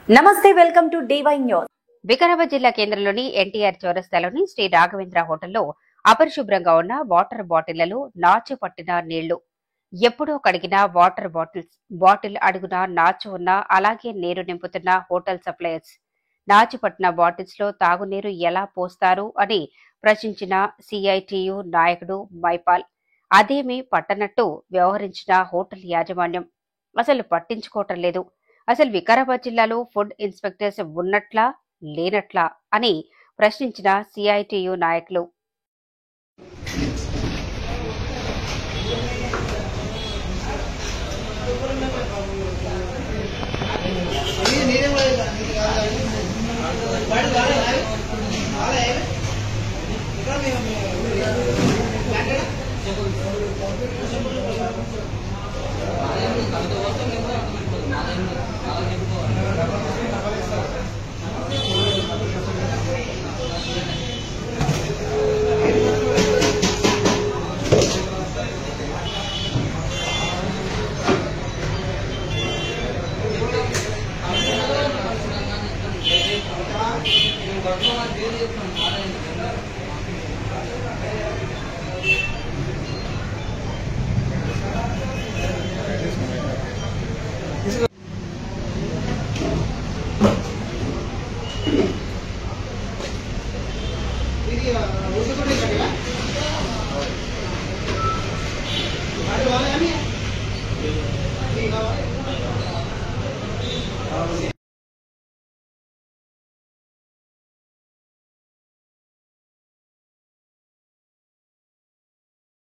నమస్తే, welcome to DY news. Vikarabad జిల్లా కేంద్రంలోని ఎన్టీఆర్ చౌరస్తాలోని శ్రీ రాఘవేంద్ర హోటల్లో అపరిశుభ్రంగా ఉన్న వాటర్ బాటిళ్లలో నాచు పట్టిన నీళ్లు. ఎప్పుడో కడిగిన వాటర్ బాటిల్ అడుగున నాచు ఉన్న అలాగే నీరు నింపుతున్న హోటల్ సప్లయర్స్. నాచు పట్టిన బాటిల్స్ లో తాగునీరు ఎలా పోస్తారు అని ప్రశ్నించిన CITU నాయకుడు మైపాల్. అదేమీ పట్టనట్టు వ్యవహరించిన హోటల్ యాజమాన్యం అసలు పట్టించుకోవటం లేదు. అసలు వికారాబాద్ జిల్లాలో ఫుడ్ ఇన్స్పెక్టర్స్ ఉన్నట్లా లేనట్లా అని ప్రశ్నించిన CITU నాయకులు.